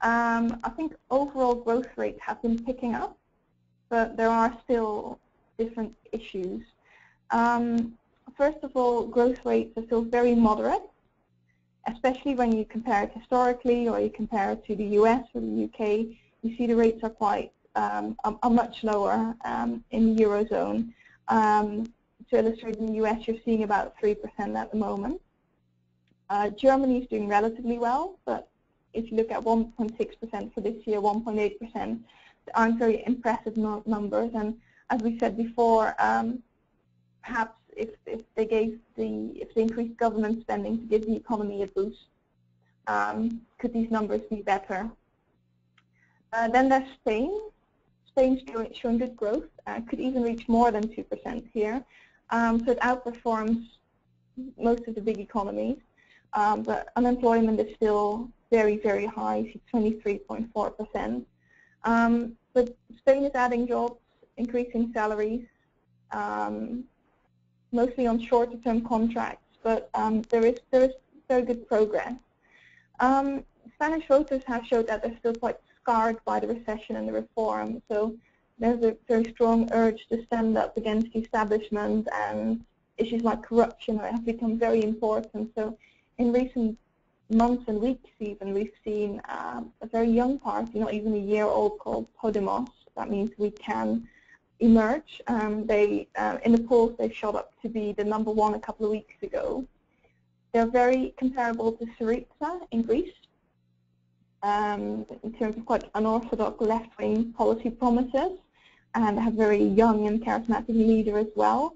I think overall growth rates have been picking up, but there are still different issues. First of all, growth rates are still very moderate, especially when you compare it historically or you compare it to the US or the UK. You see the rates are quite are much lower in the Eurozone. To illustrate, in the US, you're seeing about 3% at the moment. Germany is doing relatively well, but if you look at 1.6% for this year, 1.8%, they aren't very impressive numbers. And as we said before, perhaps if they increased government spending to give the economy a boost, could these numbers be better? Then there's Spain. Spain's showing good growth, could even reach more than 2% here. So it outperforms most of the big economies, but unemployment is still very, very high, 23.4%. But Spain is adding jobs, increasing salaries, mostly on shorter-term contracts, but there is very good progress. Spanish voters have showed that they're still quite scarred by the recession and the reform, so there's a very strong urge to stand up against the establishment, and issues like corruption have become very important. So in recent months and weeks even, we've seen a very young party, not even a year old, called Podemos. That means We Can emerge. In the polls, they shot up to be the #1 a couple of weeks ago. They're very comparable to Syriza in Greece, in terms of quite unorthodox left-wing policy promises, and have a very young and charismatic leader as well.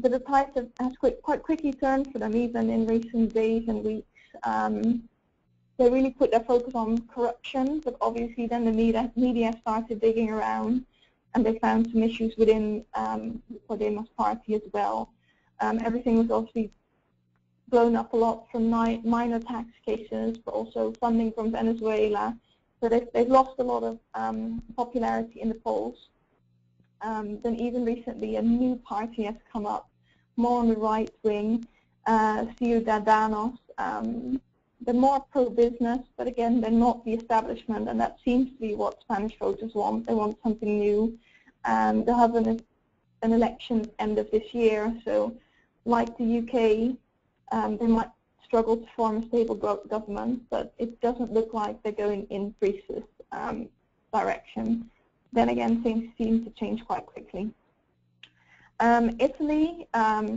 But the tide has quite quickly turned for them, even in recent days and weeks. They really put their focus on corruption, but obviously then the media started digging around, and they found some issues within the Podemos party as well. Everything was obviously blown up a lot from minor tax cases, but also funding from Venezuela. So they've lost a lot of popularity in the polls. Then even recently, a new party has come up, more on the right wing, Ciudadanos. They're more pro-business, but again, they're not the establishment, and that seems to be what Spanish voters want. They want something new. They'll have an election end of this year, so like the UK, they might struggle to form a stable government, but it doesn't look like they're going in Greece's direction. Then again, things seem to change quite quickly. Italy has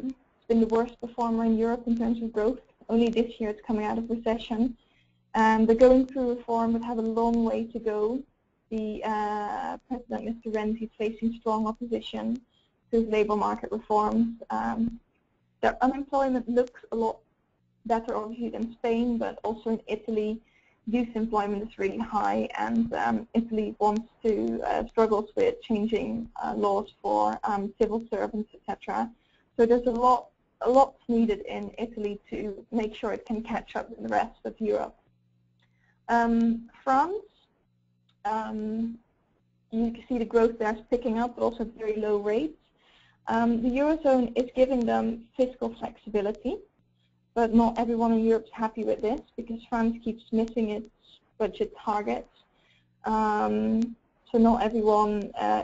been the worst performer in Europe in terms of growth. Only this year it's coming out of recession. They're going through reform, but have a long way to go. The President, Mr. Renzi, is facing strong opposition to his labour market reforms. Their unemployment looks a lot better, obviously, than Spain, but also in Italy, youth employment is really high, and Italy wants to struggles with changing laws for civil servants, etc. So there's a lot needed in Italy to make sure it can catch up with the rest of Europe. France, you can see the growth there is picking up, but also at very low rates. The Eurozone is giving them fiscal flexibility, but not everyone in Europe is happy with this, because France keeps missing its budget targets. So not everyone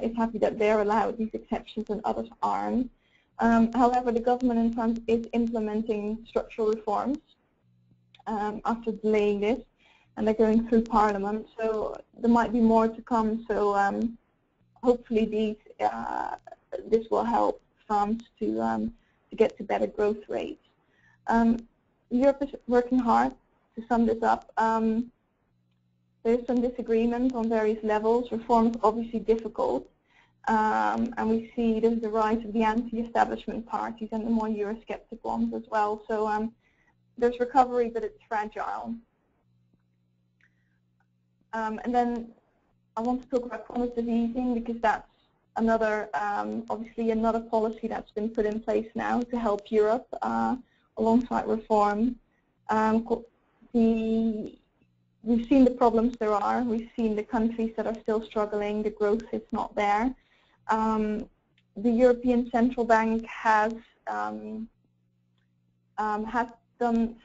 is happy that they're allowed these exceptions and others aren't. However, the government in France is implementing structural reforms after delaying this. and they're going through Parliament. So there might be more to come. So hopefully this will help France to get to better growth rates. Europe is working hard. To sum this up, there's some disagreement on various levels. Reform is obviously difficult, and we see there's the rise of the anti-establishment parties and the more Eurosceptic ones as well. So there's recovery, but it's fragile. And then I want to talk about quantitative easing, because that's another, obviously another policy that's been put in place now to help Europe alongside reform. We've seen the problems there are. We've seen the countries that are still struggling. The growth is not there. The European Central Bank has done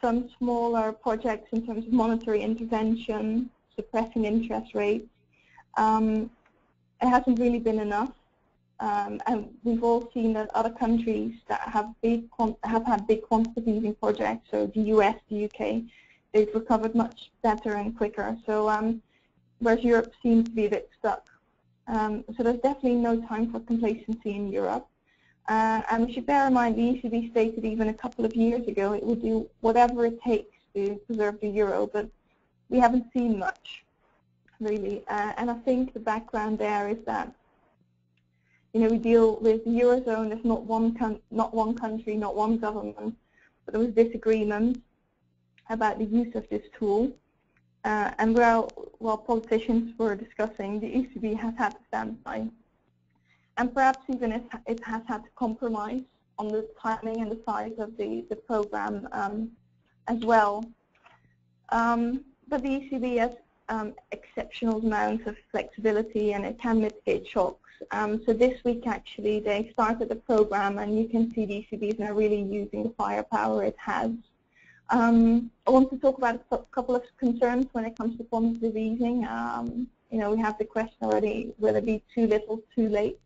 some smaller projects in terms of monetary intervention, suppressing interest rates. It hasn't really been enough. And we've all seen that other countries that have had big quantitative easing projects, so the US, the UK, they've recovered much better and quicker. So whereas Europe seems to be a bit stuck. So there's definitely no time for complacency in Europe. And we should bear in mind the ECB stated even a couple of years ago it would do whatever it takes to preserve the euro, but we haven't seen much, really. And I think the background there is that, you know, we deal with the Eurozone. There's not one country, not one government, but there was disagreement about the use of this tool. And while politicians were discussing, the ECB has had to stand by. And perhaps even it has had to compromise on the timing and the size of the program as well. But the ECB has exceptional amounts of flexibility, and it can mitigate shocks. So this week, actually, they started the program, and you can see the ECB is now really using the firepower it has. I want to talk about a couple of concerns when it comes to quantitative easing. You know, we have the question already, will it be too little, too late?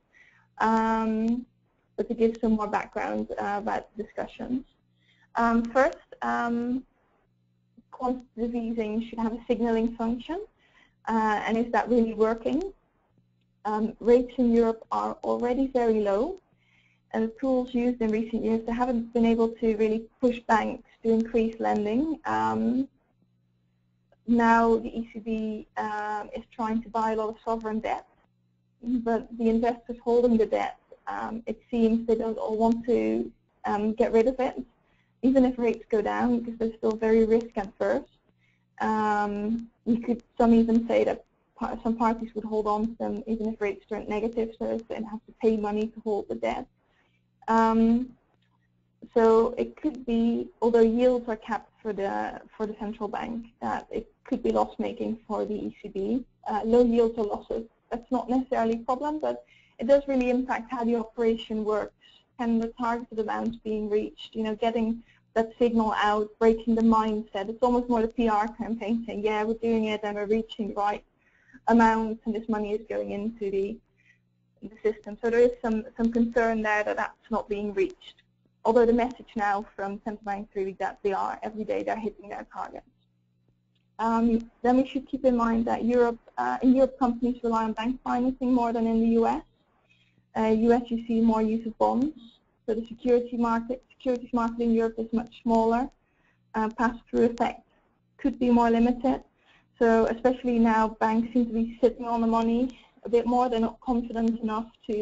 But to give some more background about the discussions. First, quantitative easing should have a signaling function, and is that really working? Rates in Europe are already very low, and the tools used in recent years, they haven't been able to really push banks to increase lending. Now the ECB is trying to buy a lot of sovereign debt, but the investors holding the debt, it seems they don't all want to get rid of it, even if rates go down, because they're still very risk adverse. Some even say that some parties would hold on to them even if rates turn negative, so they have to pay money to hold the debt. So it could be, although yields are capped for the central bank, that it could be loss-making for the ECB. Low yields or losses, that's not necessarily a problem, but it does really impact how the operation works. Can the targeted amounts being reached? You know, getting that signal out, breaking the mindset. It's almost more the PR campaign saying, yeah, we're doing it and we're reaching the right amounts, and this money is going into the system. So there is some concern there that that's not being reached. Although the message now from central banks really that they are, every day they're hitting their targets. Then we should keep in mind that in Europe companies rely on bank financing more than in the US. US you see more use of bonds. So the securities market in Europe is much smaller. Pass-through effect could be more limited. So especially now banks seem to be sitting on the money a bit more. They're not confident enough to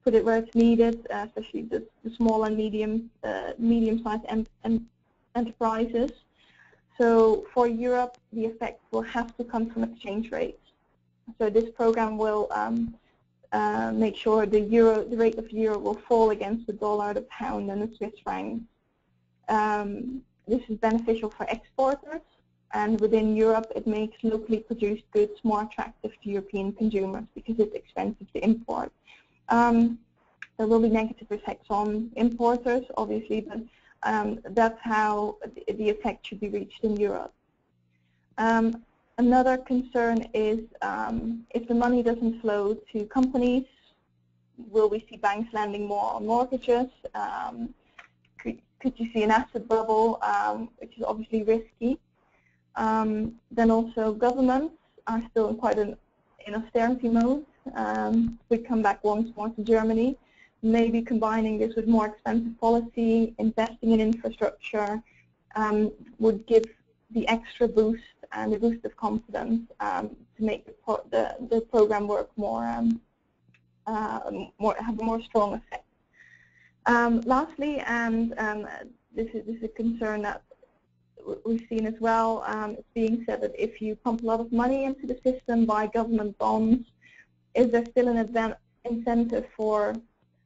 put it where it's needed, especially the small and medium-sized enterprises. So for Europe, the effect will have to come from exchange rates. So this program will make sure the rate of the euro will fall against the dollar, the pound, and the Swiss franc. This is beneficial for exporters, and within Europe, it makes locally produced goods more attractive to European consumers because it's expensive to import. There will be negative effects on importers, obviously, but that's how the effect should be reached in Europe. Another concern is if the money doesn't flow to companies, will we see banks lending more on mortgages? Could you see an asset bubble, which is obviously risky? Then also governments are still in quite in austerity mode. We come back once more to Germany, maybe combining this with more expensive policy, investing in infrastructure would give the extra boost and a boost of confidence to make the program work more, have a more strong effect. Lastly, and this is a concern that we've seen as well, it's being said that if you pump a lot of money into the system by government bonds, is there still an incentive for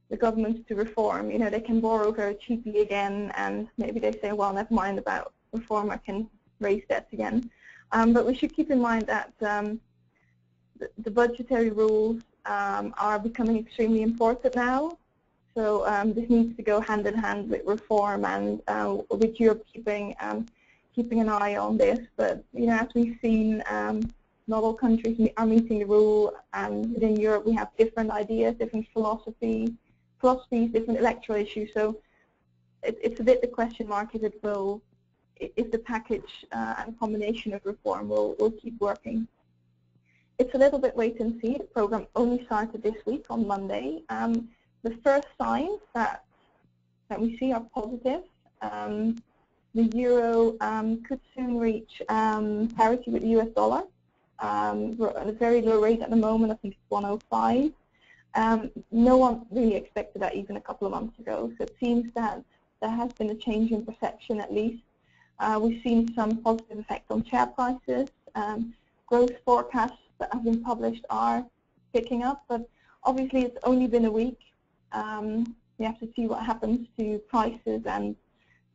the governments to reform? You know, they can borrow very cheaply again, and maybe they say, well, never mind about reform, I can raise debts again. But we should keep in mind that the budgetary rules are becoming extremely important now. So this needs to go hand in hand with reform and with Europe keeping an eye on this. But you know, as we've seen, not all countries are meeting the rule, and within Europe we have different ideas, different philosophies, different electoral issues. So it's a bit the question mark if the package and combination of reform will keep working. It's a little bit wait and see. The program only started this week on Monday. The first signs that we see are positive. The euro could soon reach parity with the US dollar. We're at a very low rate at the moment. I think it's 105. No one really expected that even a couple of months ago. So it seems that there has been a change in perception at least. We've seen some positive effect on share prices. Growth forecasts that have been published are picking up, but obviously it's only been a week. We have to see what happens to prices and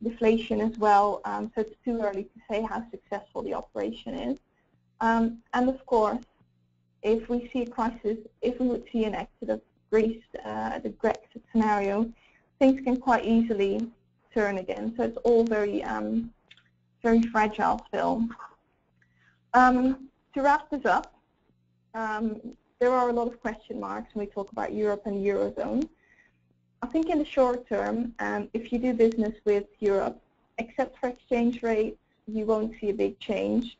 deflation as well, so it's too early to say how successful the operation is. And of course, if we see a crisis, if we would see an exit of Greece, the Brexit scenario, things can quite easily turn again. So it's all very, very fragile still. To wrap this up, there are a lot of question marks when we talk about Europe and the Eurozone. I think in the short term, if you do business with Europe, except for exchange rates, you won't see a big change.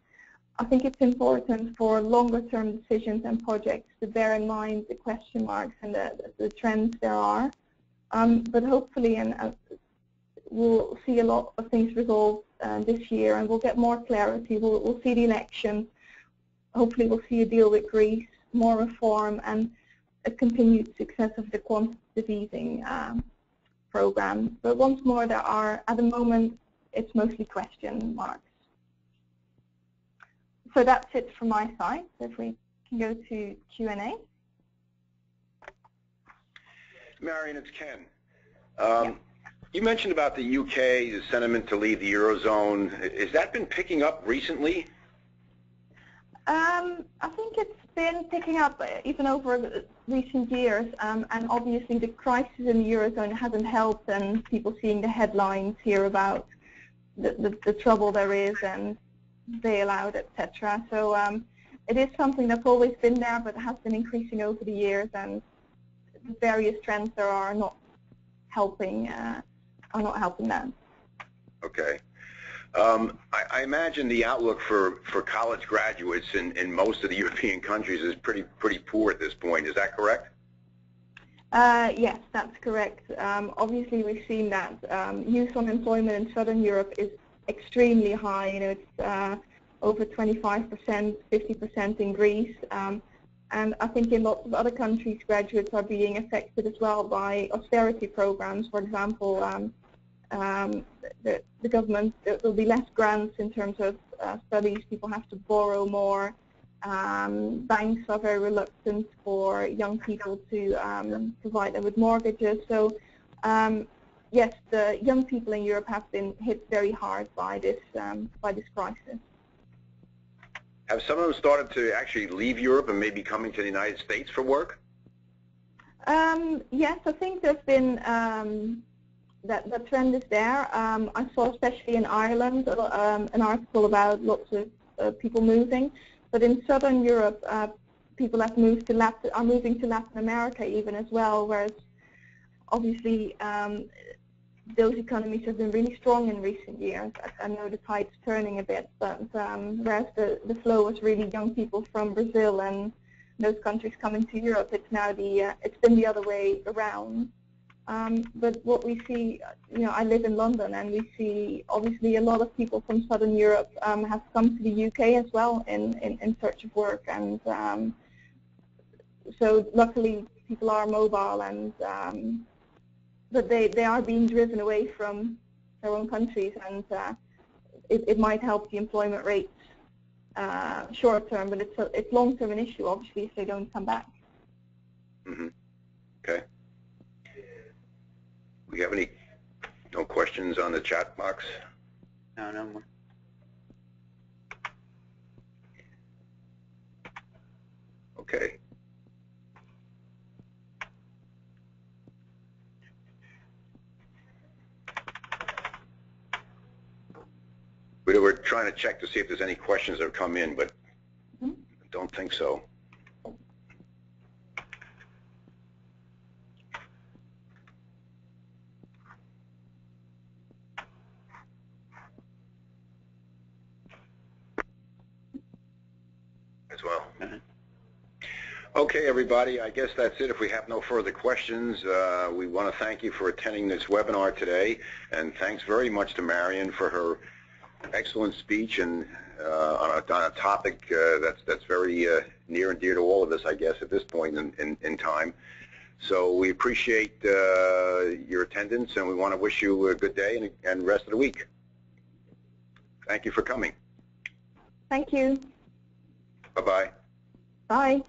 I think it's important for longer-term decisions and projects to bear in mind the question marks and the trends there are. But hopefully, we'll see a lot of things resolved this year, and we'll get more clarity. We'll see the election. Hopefully, we'll see a deal with Greece, more reform, and a continued success of the quantitative easing program. But once more, there are, at the moment, it's mostly question marks. So that's it from my side. So if we can go to Q&A. Marion, it's Ken. You mentioned about the UK, the sentiment to leave the Eurozone. Has that been picking up recently? I think it's been picking up even over recent years, and obviously the crisis in the Eurozone hasn't helped, and people seeing the headlines here about the trouble there is and bailout, etc. So it is something that's always been there, but has been increasing over the years, and the various trends there are not helping that. Okay. I imagine the outlook for college graduates in most of the European countries is pretty poor at this point. Is that correct? Yes, that's correct. Obviously, we've seen that youth unemployment in Southern Europe is extremely high. You know, it's over 25%, 50% in Greece, and I think in lots of other countries, graduates are being affected as well by austerity programs. For example, the government, there will be less grants in terms of studies. People have to borrow more. Banks are very reluctant for young people to provide them with mortgages. So yes, the young people in Europe have been hit very hard by this crisis. Have some of them started to actually leave Europe and maybe coming to the United States for work? Yes, I think there's been that trend is there. I saw, especially in Ireland, an article about lots of people moving. But in Southern Europe, people have moved are moving to Latin America even as well. Whereas, obviously, those economies have been really strong in recent years. I know the tide's turning a bit, but whereas the flow was really young people from Brazil and those countries coming to Europe, it's now it's been the other way around. But what we see, I live in London, and we see obviously a lot of people from Southern Europe have come to the UK as well in search of work, and so luckily people are mobile, and but they are being driven away from their own countries, and it might help the employment rates short term, but it's long term an issue obviously if they don't come back. Mm-hmm. Okay. We have no questions on the chat box? No, no more. Okay. We were trying to check to see if there's any questions that have come in, but I don't think so. As well. Okay, everybody, I guess that's it. If we have no further questions, we want to thank you for attending this webinar today, and thanks very much to Marion for her excellent speech and on a topic that's very near and dear to all of us, I guess, at this point in time. So we appreciate your attendance, and we want to wish you a good day and rest of the week. Thank you for coming. Thank you. Bye-bye. Bye.